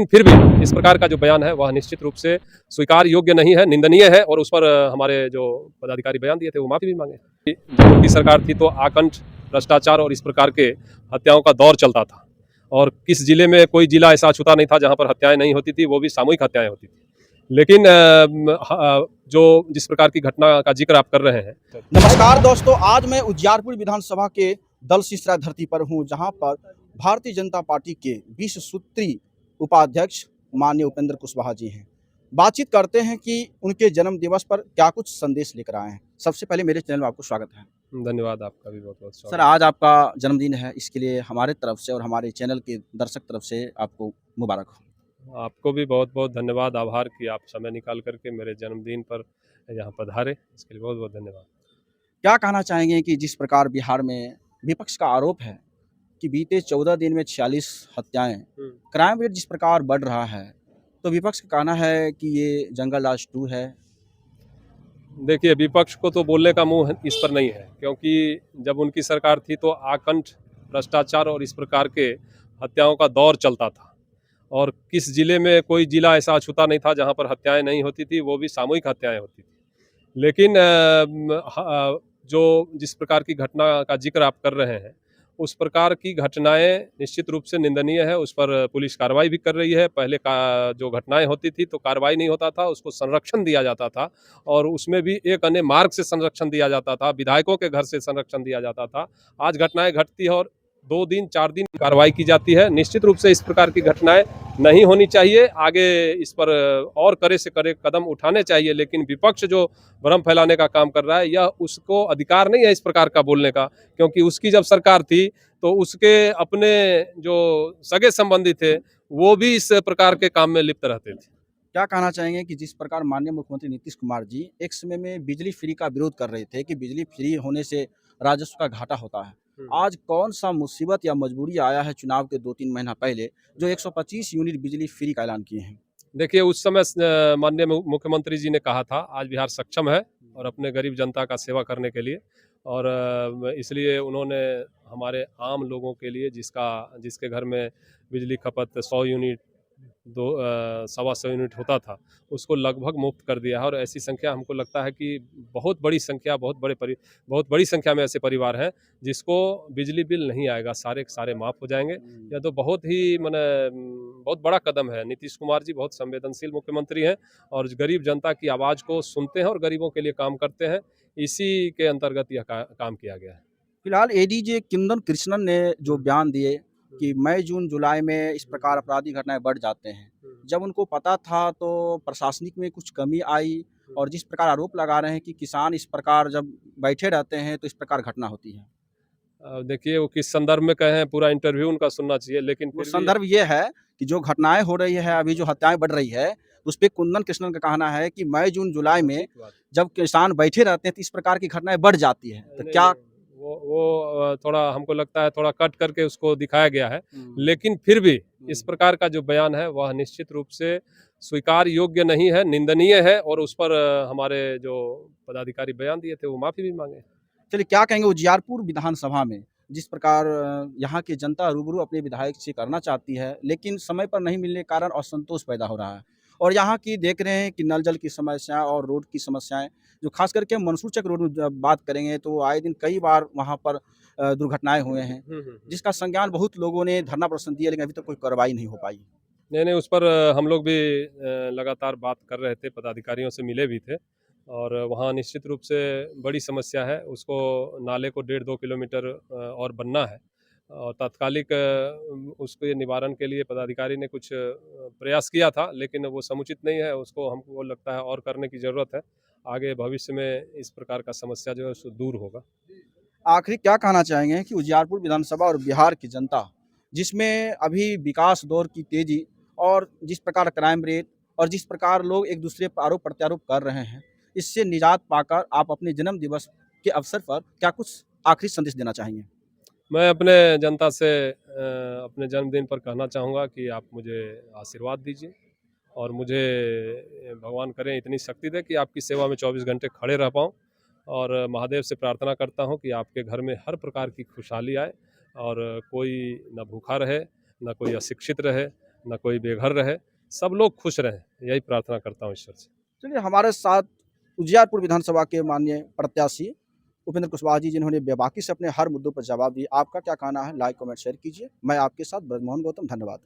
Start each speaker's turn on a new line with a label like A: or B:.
A: फिर भी इस प्रकार का जो बयान है वह निश्चित रूप से स्वीकार योग्य नहीं है, निंदनीय है और उस पर हमारे जो पदाधिकारी बयान दिए थे वो माफी भी मांगे। जब उनकी सरकार थी तो आकंठ भ्रष्टाचार और इस प्रकार के हत्याओं का दौर चलता था और किस जिले में कोई जिला ऐसा छूता नहीं था जहां पर हत्याएं नहीं होती थी, वो भी सामूहिक हत्याएं होती थी। लेकिन जो जिस प्रकार की घटना का जिक्र आप कर रहे हैं।
B: नमस्कार दोस्तों, आज मैं उजियारपुर विधानसभा के दल सिसरा धरती पर हूं, जहां पर भारतीय जनता पार्टी के 20 सूत्री उपाध्यक्ष माननीय उपेंद्र कुशवाहा जी हैं। बातचीत करते हैं कि उनके जन्म दिवस पर क्या कुछ संदेश लेकर आए हैं। सबसे पहले मेरे चैनल में आपको स्वागत है।
A: धन्यवाद, आपका भी बहुत बहुत
B: सर,
A: स्वागत।
B: आज आपका जन्मदिन है, इसके लिए हमारे तरफ से और हमारे चैनल के दर्शक तरफ से आपको मुबारक हो।
A: आपको भी बहुत बहुत धन्यवाद, आभार कि आप समय निकाल करके मेरे जन्मदिन पर यहाँ पधारे, इसके लिए बहुत बहुत धन्यवाद।
B: क्या कहना चाहेंगे कि जिस प्रकार बिहार में विपक्ष का आरोप है कि बीते 14 दिन में 46 हत्याएं, क्राइम रेट जिस प्रकार बढ़ रहा है, तो विपक्ष का कहना है कि ये जंगल राज 2 है।
A: देखिए, विपक्ष को तो बोलने का मुंह इस पर नहीं है, क्योंकि जब उनकी सरकार थी तो आकंठ भ्रष्टाचार और इस प्रकार के हत्याओं का दौर चलता था और किस जिले में कोई जिला ऐसा छूता नहीं था जहां पर हत्याएं नहीं होती थी, वो भी सामूहिक हत्याएं होती थी। लेकिन जो जिस प्रकार की घटना का जिक्र आप कर रहे हैं, उस प्रकार की घटनाएं निश्चित रूप से निंदनीय है, उस पर पुलिस कार्रवाई भी कर रही है। पहले का जो घटनाएं होती थी तो कार्रवाई नहीं होता था, उसको संरक्षण दिया जाता था और उसमें भी एक अन्य मार्ग से संरक्षण दिया जाता था, विधायकों के घर से संरक्षण दिया जाता था। आज घटनाएं घटती है और 2 दिन 4 दिन कार्रवाई की जाती है। निश्चित रूप से इस प्रकार की घटनाएं नहीं होनी चाहिए। आगे इस पर और कड़े से कड़े कदम उठाने चाहिए, लेकिन विपक्ष जो भ्रम फैलाने का काम कर रहा है, यह उसको अधिकार नहीं है इस प्रकार का बोलने का, क्योंकि उसकी जब सरकार थी तो उसके अपने जो सगे संबंधी थे वो भी इस प्रकार के काम में लिप्त रहते थे।
B: क्या कहना चाहेंगे कि जिस प्रकार माननीय मुख्यमंत्री नीतीश कुमार जी एक समय में बिजली फ्री का विरोध कर रहे थे कि बिजली फ्री होने से राजस्व का घाटा होता है, आज कौन सा मुसीबत या मजबूरी आया है चुनाव के 2-3 महीना पहले जो 125 यूनिट बिजली फ्री का ऐलान किए हैं?
A: देखिए, उस समय माननीय मुख्यमंत्री जी ने कहा था आज बिहार सक्षम है और अपने गरीब जनता का सेवा करने के लिए, और इसलिए उन्होंने हमारे आम लोगों के लिए जिसके घर में बिजली खपत 100 यूनिट 125 यूनिट होता था, उसको लगभग मुफ्त कर दिया है। और ऐसी संख्या हमको लगता है कि बहुत बड़ी संख्या, बहुत बड़ी संख्या में ऐसे परिवार हैं जिसको बिजली बिल नहीं आएगा, सारे के सारे माफ़ हो जाएंगे। यह तो बहुत ही बहुत बड़ा कदम है। नीतीश कुमार जी बहुत संवेदनशील मुख्यमंत्री हैं और गरीब जनता की आवाज़ को सुनते हैं और गरीबों के लिए काम करते हैं। इसी के अंतर्गत यह काम किया गया है।
B: फिलहाल एडीजे किंदन कृष्णन ने जो बयान दिए कि मई जून जुलाई में इस प्रकार आपराधिक घटनाएं बढ़ जाते हैं, जब उनको पता था तो प्रशासनिक में कुछ कमी आई, और जिस प्रकार आरोप लगा रहे हैं कि किसान इस प्रकार जब बैठे रहते हैं तो इस प्रकार घटना होती है।
A: देखिए, वो किस संदर्भ में कहे हैं, पूरा इंटरव्यू उनका सुनना चाहिए, लेकिन
B: वो
A: फिर भी
B: संदर्भ ये है कि जो घटनाएं हो रही है, अभी जो हत्याएं बढ़ रही है, उस पे कुंदन कृष्णन का कहना है कि मई जून जुलाई में जब किसान बैठे रहते हैं तो इस प्रकार की घटनाएं बढ़ जाती है, तो
A: नहीं,
B: क्या?
A: नहीं, वो थोड़ा हमको लगता है थोड़ा कट करके उसको दिखाया गया है। लेकिन फिर भी इस प्रकार का जो बयान है वह निश्चित रूप से स्वीकार योग्य नहीं है, निंदनीय है और उस पर हमारे जो पदाधिकारी बयान दिए थे वो माफी भी मांगे।
B: चलिए, क्या कहेंगे उजियारपुर विधानसभा में जिस प्रकार यहाँ की जनता रूबरू अपने विधायक से करना चाहती है, लेकिन समय पर नहीं मिलने के कारण असंतोष पैदा हो रहा है, और यहाँ की देख रहे हैं कि नल जल की समस्या और रोड की समस्याएं, जो खास करके मंसूर चक रोड में जब बात करेंगे तो आए दिन कई बार वहाँ पर दुर्घटनाएं हुए हैं, जिसका संज्ञान बहुत लोगों ने धरना प्रदर्शन दिया, लेकिन अभी तक कोई कार्रवाई नहीं हो पाई।
A: नहीं, नहीं, उस पर हम लोग भी लगातार बात कर रहे थे, पदाधिकारियों से मिले भी थे और वहाँ निश्चित रूप से बड़ी समस्या है। उसको नाले को 1.5-2 किलोमीटर और बनना है और तात्कालिक उसके निवारण के लिए पदाधिकारी ने कुछ प्रयास किया था, लेकिन वो समुचित नहीं है। उसको हमको लगता है और करने की ज़रूरत है। आगे भविष्य में इस प्रकार का समस्या जो है उसको दूर होगा।
B: आखिरी क्या कहना चाहेंगे कि उजियारपुर विधानसभा और बिहार की जनता, जिसमें अभी विकास दौर की तेजी और जिस प्रकार क्राइम रेट और जिस प्रकार लोग एक दूसरे पर आरोप प्रत्यारोप कर रहे हैं, इससे निजात पाकर आप अपने जन्म दिवस के अवसर पर क्या कुछ आखिरी संदेश देना चाहेंगे?
A: मैं अपने जनता से अपने जन्मदिन पर कहना चाहूँगा कि आप मुझे आशीर्वाद दीजिए और मुझे भगवान करें इतनी शक्ति दे कि आपकी सेवा में 24 घंटे खड़े रह पाऊँ और महादेव से प्रार्थना करता हूँ कि आपके घर में हर प्रकार की खुशहाली आए और कोई न भूखा रहे, न कोई अशिक्षित रहे न कोई बेघर रहे, सब लोग खुश रहें, यही प्रार्थना करता हूँ ईश्वर से।
B: चलिए हमारे साथ उजियारपुर विधानसभा के माननीय प्रत्याशी उपेंद्र कुशवाहा जी जिन्होंने बेबाकी से अपने हर मुद्दों पर जवाब दिए। आपका क्या कहना है? लाइक, कमेंट, शेयर कीजिए। मैं आपके साथ ब्रजमोहन गौतम, धन्यवाद।